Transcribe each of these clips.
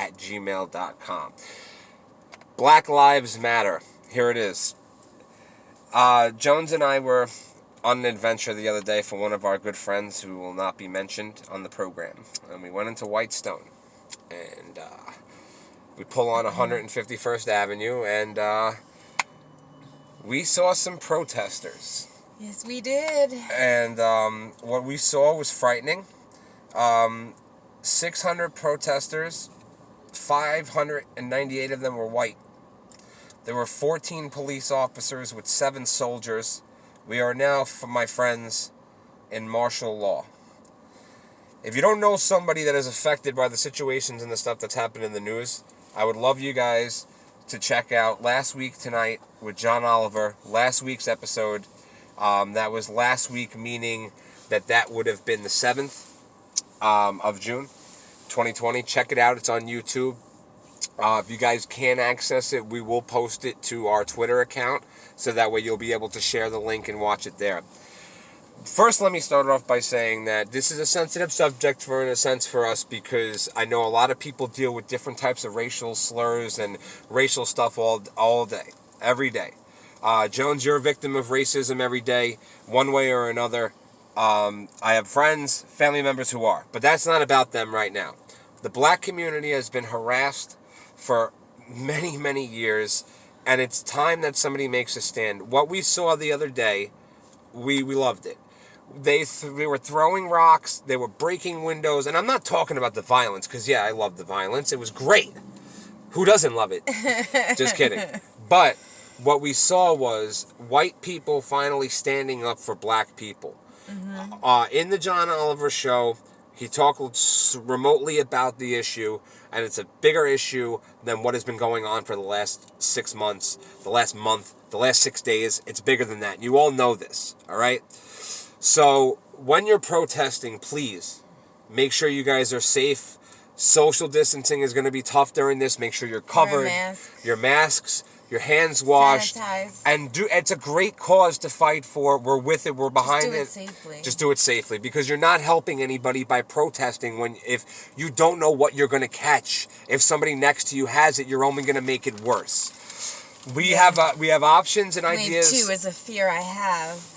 blacklivespodcast@gmail.com. Black Lives Matter. Here it is. Jones and I were on an adventure the other day for one of our good friends who will not be mentioned on the program. And we went into Whitestone. And we pull on 151st Avenue, and we saw some protesters. Yes, we did. And what we saw was frightening. 600 protesters, 598 of them were white. There were 14 police officers with 7 soldiers. We are now, my friends, in martial law. If you don't know somebody that is affected by the situations and the stuff that's happened in the news, I would love you guys to check out Last Week Tonight with John Oliver, last week's episode. That was last week, meaning that would have been the 7th of June, 2020. Check it out. It's on YouTube. If you guys can access it, we will post it to our Twitter account, so that way you'll be able to share the link and watch it there. First, let me start off by saying that this is a sensitive subject in a sense for us, because I know a lot of people deal with different types of racial slurs and racial stuff all day, every day. Jones, you're a victim of racism every day, one way or another. I have friends, family members who are, but that's not about them right now. The black community has been harassed for many, many years, and it's time that somebody makes a stand. What we saw the other day, we loved it. They were throwing rocks, they were breaking windows, and I'm not talking about the violence, because yeah, I love the violence. It was great. Who doesn't love it? Just kidding. But what we saw was white people finally standing up for black people. Mm-hmm. In the John Oliver show, he talked remotely about the issue, and it's a bigger issue than what has been going on for the last 6 months, the last month, the last 6 days. It's bigger than that. You all know this, all right? So when you're protesting, please make sure you guys are safe. Social distancing is going to be tough during this. Make sure you're covered, your masks, your hands washed, sanitize. And it's a great cause to fight for. We're with it. We're behind it. Just do it safely. Just do it safely, because you're not helping anybody by protesting if you don't know what you're going to catch. If somebody next to you has it, you're only going to make it worse. We have options and ideas. Wave 2 is a fear I have.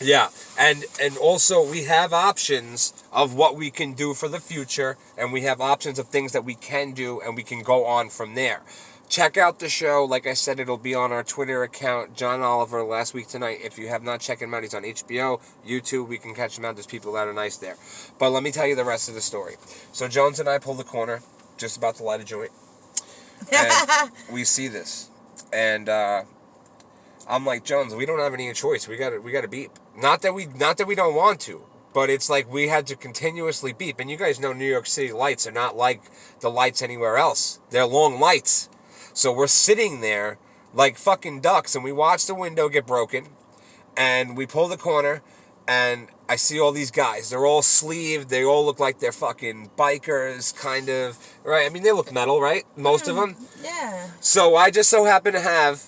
Yeah, and also we have options of what we can do for the future, and we have options of things that we can do, and we can go on from there. Check out the show. Like I said, it'll be on our Twitter account, John Oliver, Last Week Tonight. If you have not checked him out, he's on HBO, YouTube. We can catch him out. There's people that are nice there. But let me tell you the rest of the story. So Jones and I pull the corner, just about to light a joint, and we see this, and I'm like, Jones, we don't have any choice. We got to beep. Not that we don't want to, but it's like we had to continuously beep. And you guys know New York City lights are not like the lights anywhere else. They're long lights. So we're sitting there like fucking ducks, and we watch the window get broken, and we pull the corner, and I see all these guys. They're all sleeved. They all look like they're fucking bikers, kind of, right? I mean, they look metal, right? Most of them. Yeah. So I just so happen to have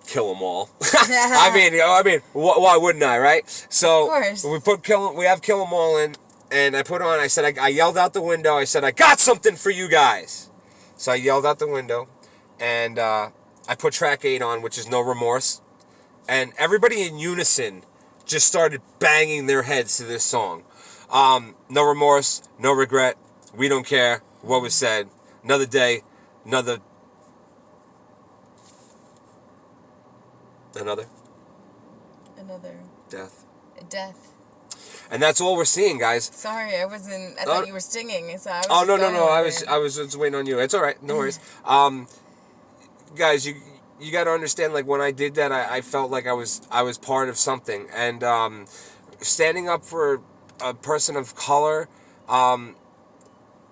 Kill 'Em All. I mean, why wouldn't I, right? So of course. we have Kill 'Em All in, and I yelled out the window. I said, I got something for you guys. So I yelled out the window, and I put track 8 on, which is No Remorse, and everybody in unison just started banging their heads to this song. No remorse, no regret. We don't care what was said. Another day, another death. And that's all we're seeing, guys. Sorry, I thought you were singing, so I was Oh, no. I was just waiting on you. It's all right. No worries. Guys, you got to understand, like, when I did that, I felt like I was part of something. And standing up for a person of color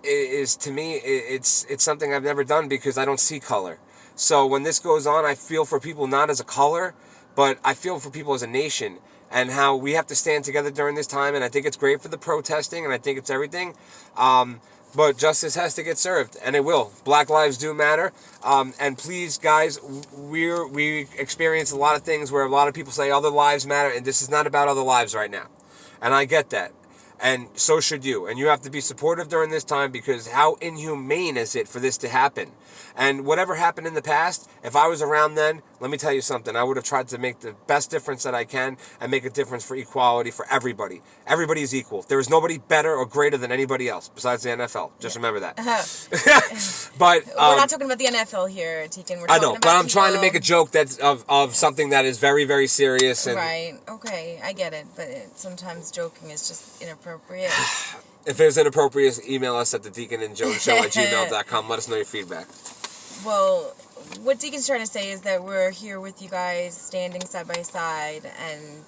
is, to me, it's something I've never done, because I don't see color. So when this goes on, I feel for people not as a color, but I feel for people as a nation, and how we have to stand together during this time. And I think it's great for the protesting, and I think it's everything. But justice has to get served, and it will. Black lives do matter. And please, guys, we experience a lot of things where a lot of people say other lives matter, and this is not about other lives right now. And I get that. And so should you. And you have to be supportive during this time, because how inhumane is it for this to happen? And whatever happened in the past, if I was around then, let me tell you something. I would have tried to make the best difference that I can and make a difference for equality for everybody. Everybody is equal. There is nobody better or greater than anybody else besides the NFL. Just remember that. But we're not talking about the NFL here, Deacon. We're talking I know, about but I'm people... trying to make a joke that's of something that is very, very serious. And right. Okay, I get it. But sometimes joking is just inappropriate. if there's inappropriate, email us at the Deacon and Jones Show at gmail.com. Let us know your feedback. Well, what Deacon's trying to say is that we're here with you guys, standing side by side, and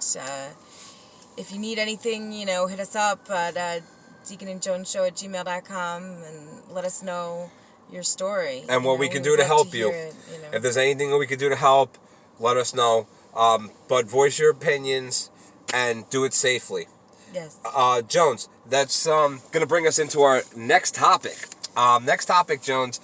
if you need anything, hit us up at Deacon and Jones Show at gmail.com and let us know your story. And what we can do to help you. If there's anything that we can do to help, let us know. But voice your opinions and do it safely. Yes. Jones, that's going to bring us into our next topic. Next topic, Jones.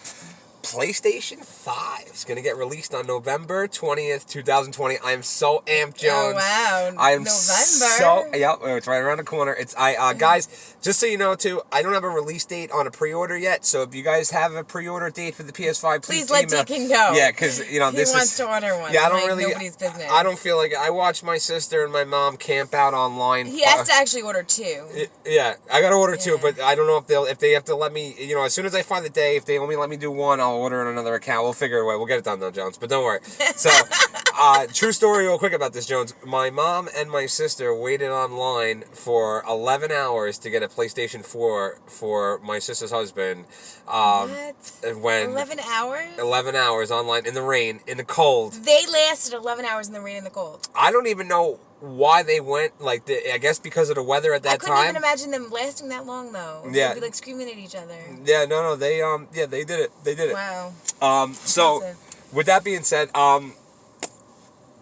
PlayStation 5 is going to get released on November 20th, 2020. I am so amped, Jones. Oh, wow. I am November. Yep, it's right around the corner. It's guys, just so you know, too, I don't have a release date on a pre-order yet, so if you guys have a pre-order date for the PS5, please let Deacon know. Yeah, because, he wants to order one. Yeah, I don't really... Nobody's business. I don't feel like... I watch my sister and my mom camp out online. He has to actually order 2. Yeah, I got to order 2, but I don't know if they have to let me... as soon as I find the day, if they only let me do 1, I'll order on another account. We'll figure it out. We'll get it done though, Jones. But don't worry. So, true story real quick about this, Jones. My mom and my sister waited online for 11 hours to get a PlayStation 4 for my sister's husband. What? When 11 hours? 11 hours online in the rain, in the cold. They lasted 11 hours in the rain and the cold. I don't even know why they went, I guess because of the weather at that time. I couldn't even imagine them lasting that long, though. Yeah. They'd be, screaming at each other. Yeah, no, they did it. They did it. Wow. So, Impressive. with that being said,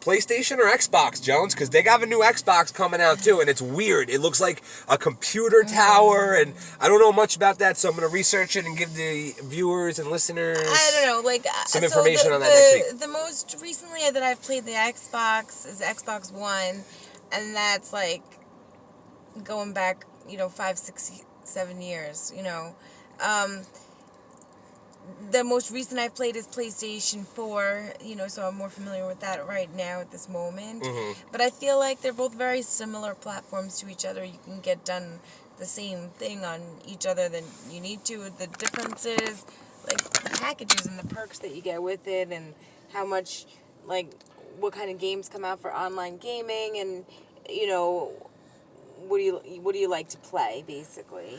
PlayStation or Xbox, Jones? Because they have a new Xbox coming out, too, and it's weird. It looks like a computer tower, and I don't know much about that, so I'm going to research it and give the viewers and listeners I don't know, some information on that next week. The most recently that I've played the Xbox is Xbox One, and that's, going back, 5, 6, 7 years, The most recent I've played is PlayStation 4, so I'm more familiar with that right now at this moment. Mm-hmm. But I feel like they're both very similar platforms to each other. You can get done the same thing on each other than you need to. The differences, the packages and the perks that you get with it, and how much, what kind of games come out for online gaming, and, what do you like to play, basically,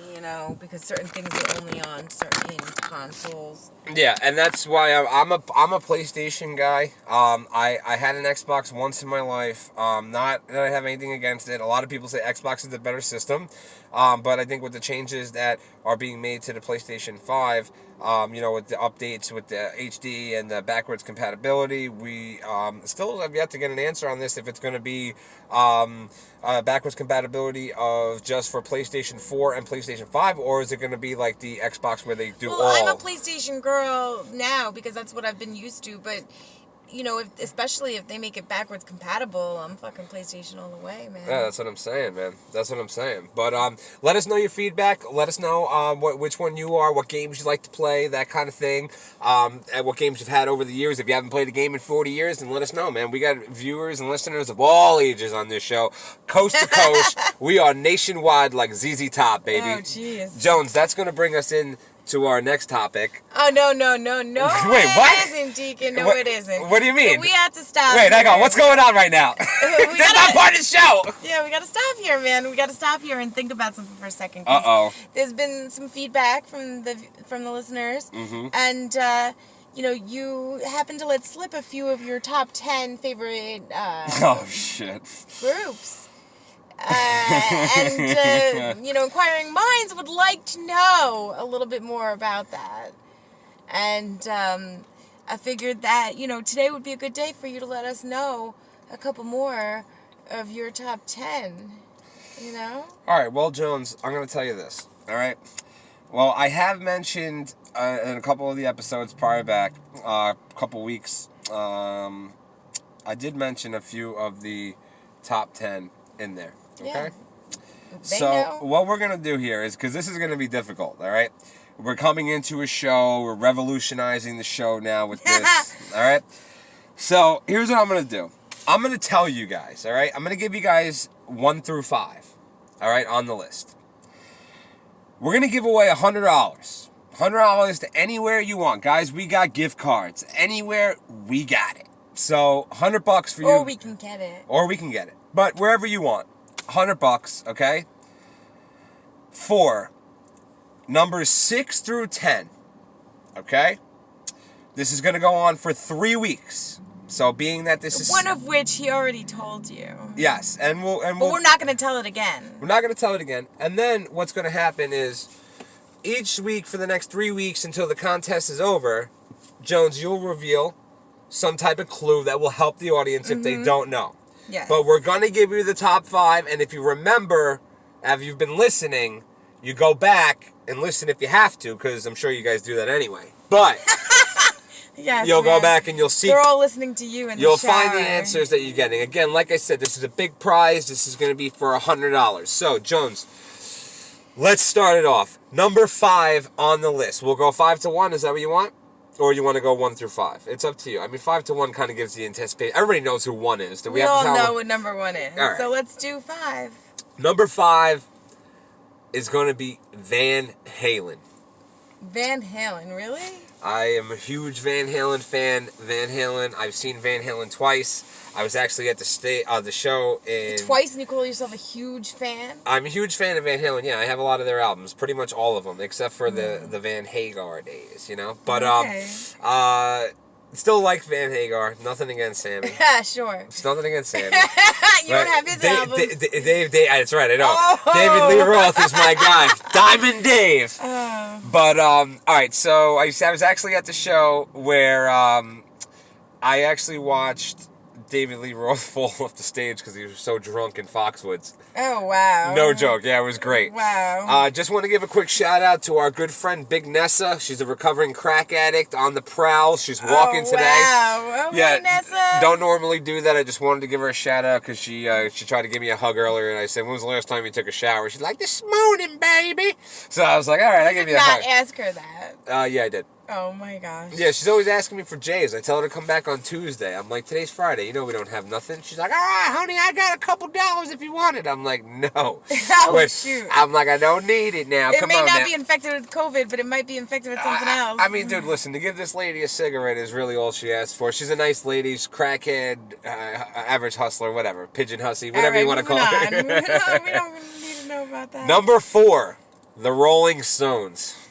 because certain things are only on certain consoles. Yeah, and that's why I'm a PlayStation guy. I had an Xbox once in my life. Not that I have anything against it. A lot of people say Xbox is the better system, but I think with the changes that are being made to the PlayStation 5, with the updates with the HD and the backwards compatibility, we still have yet to get an answer on this, if it's going to be backwards compatibility of just for PlayStation 4 and PlayStation 5, or is it going to be like the Xbox where they do all... I'm a PlayStation girl now because that's what I've been used to, but... especially if they make it backwards compatible, I'm fucking PlayStation all the way, man. Yeah, that's what I'm saying, man. That's what I'm saying. But let us know your feedback. Let us know which one you are, what games you like to play, that kind of thing. And what games you've had over the years. If you haven't played a game in 40 years, then let us know, man. We got viewers and listeners of all ages on this show, coast to coast. We are nationwide like ZZ Top, baby. Oh, jeez. Jones, that's going to bring us in to our next topic. Oh, no. Wait, what? It isn't, Deacon. No, it isn't. What do you mean? So we have to stop. Wait, hang on. What's going on right now? That's not part of the show. Yeah, we got to stop here, man. We got to stop here and think about something for a second. Uh-oh. There's been some feedback from the listeners. Mm-hmm. And, you happen to let slip a few of your top 10 favorite oh, shit. groups. Inquiring minds would like to know a little bit more about that. And I figured that, today would be a good day for you to let us know a couple more of your top 10, All right, well, Jones, I'm going to tell you this, all right? Well, I have mentioned in a couple of the episodes prior back, a couple weeks, I did mention a few of the top 10 in there. Okay. They So know. what we're gonna do here is, because this is gonna be difficult, all right? We're coming into a show. We're revolutionizing the show now with this. All right. So here's what I'm gonna do. I'm gonna tell you guys. All right. I'm gonna give you guys 1 through 5. All right, on the list. We're gonna give away $100. $100 to anywhere you want, guys. We got gift cards. Anywhere, we got it. So $100 for you. Or we can get it. Or we can get it. But wherever you want. $100, okay? For numbers 6 through 10. Okay? This is going to go on for 3 weeks. So being that this is... One of which he already told you. Yes. And But we're not going to tell it again. We're not going to tell it again. And then what's going to happen is each week for the next 3 weeks until the contest is over, Jones, you'll reveal some type of clue that will help the audience if they don't know. Yes. But we're going to give you the top 5, and if you remember, after you've been listening, you go back and listen if you have to, because I'm sure you guys do that anyway. But yes, you'll go back and you'll see. They're all listening to you in the shower. You'll find the answers that you're getting. Again, like I said, this is a big prize. This is going to be for $100. So, Jones, let's start it off. Number 5 on the list. We'll go 5 to 1. Is that what you want? Or you want to go 1 through 5? It's up to you. I mean, 5 to 1 kind of gives the anticipation. Everybody knows who 1 is. Do we have all to tell know them? what number 1 is. All right. So let's do 5. Number 5 is going to be Van Halen. Van Halen, really? I am a huge Van Halen fan. Van Halen, I've seen Van Halen twice. I was actually at the show in... Twice, and you call yourself a huge fan? I'm a huge fan of Van Halen, yeah. I have a lot of their albums, pretty much all of them, except for the Van Hagar days, you know? But, Okay. still like Van Hagar. Nothing against Sammy. Yeah, sure. It's nothing against Sammy. You don't have his albums. Dave, that's right, I know. Oh. David Lee Roth is my guy. Diamond Dave. Oh. But, all right, so I was actually at the show where I actually watched David Lee Roth fall off the stage because he was so drunk in Foxwoods. Oh, wow. No joke. Yeah, it was great. Wow. Just want to give a quick shout out to our good friend Big Nessa. She's a recovering crack addict on the prowl. She's walking today. Wow. Oh, Yeah, hey, Nessa. don't normally do that. I just wanted to give her a shout out because she tried to give me a hug earlier, and I said, "When was the last time you took a shower?" She's like, "This morning, baby." So I was like, "All right, I'll give you a hug." Not ask her that. Yeah, I did. Oh my gosh. Yeah, she's always asking me for J's. I tell her to come back on Tuesday. I'm like, today's Friday. You know we don't have nothing. She's like, all right, honey, I got a couple dollars if you want it. I'm like, no. Oh, shoot. I'm like, I don't need it now. It Come may on not now. be infected with COVID, but it might be infected with something else. I mean, dude, listen, to give this lady a cigarette is really all she asked for. She's a nice lady. She's crackhead, average hustler, whatever. Pigeon hussy, whatever you want to call her. We don't need to know about that. Number 4, the Rolling Stones.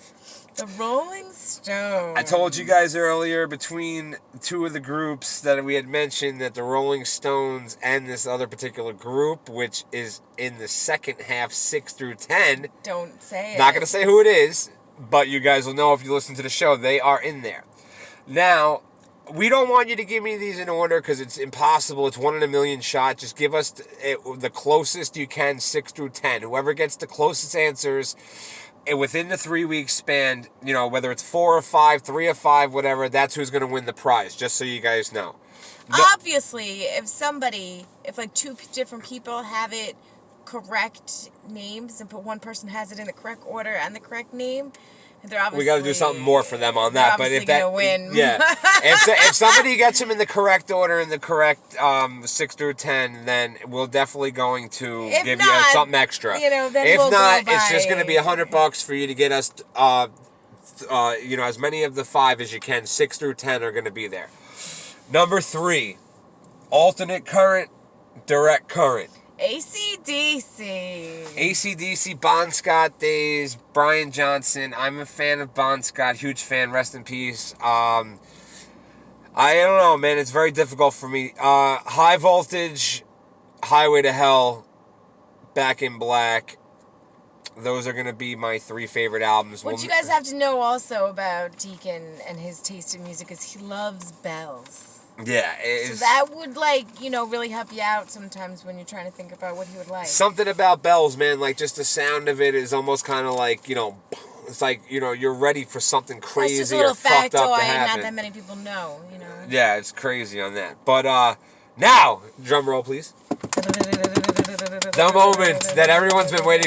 The Rolling Stones. I told you guys earlier, between two of the groups that we had mentioned, that the Rolling Stones and this other particular group, which is in the second half, 6 through 10. Don't say it. Not going to say who it is, but you guys will know if you listen to the show. They are in there. Now, we don't want you to give me these in order because it's impossible. It's 1 in a million shot. Just give us the closest you can, 6 through 10. Whoever gets the closest answers... And within the 3 week span, you know, whether it's 4 or 5, 3 or 5, whatever, that's who's going to win the prize, just so you guys know. Obviously, if like 2 different people have it correct names, and one person has it in the correct order and the correct name, they're obviously... We got to do something more for them on that. But if gonna win. Yeah. if somebody gets them in the correct order, in the correct 6 through 10, then we're definitely going to give you something extra. You know, then if we'll not, go it's just by- going to be $100 for you to get us, you know, as many of the 5 as you can. 6 through 10 are going to be there. Number 3, alternate current, direct current. AC/DC. AC/DC, Bon Scott days, Brian Johnson. I'm a fan of Bon Scott, huge fan, rest in peace. I don't know, man, it's very difficult for me. High Voltage, Highway to Hell, Back in Black. Those are going to be my 3 favorite albums. What you guys have to know also about Deacon and his taste in music is he loves bells. Yeah. So that would, like, you know, really help you out sometimes when you're trying to think about what he would like. Something about bells, man, like just the sound of it is almost kind of like, you know, it's like, you know, you're ready for something crazy That's just a little or fucked up factoid, to happen. not that many people know, you know. Yeah, it's crazy on that. But now, drum roll, please. The moment that everyone's been waiting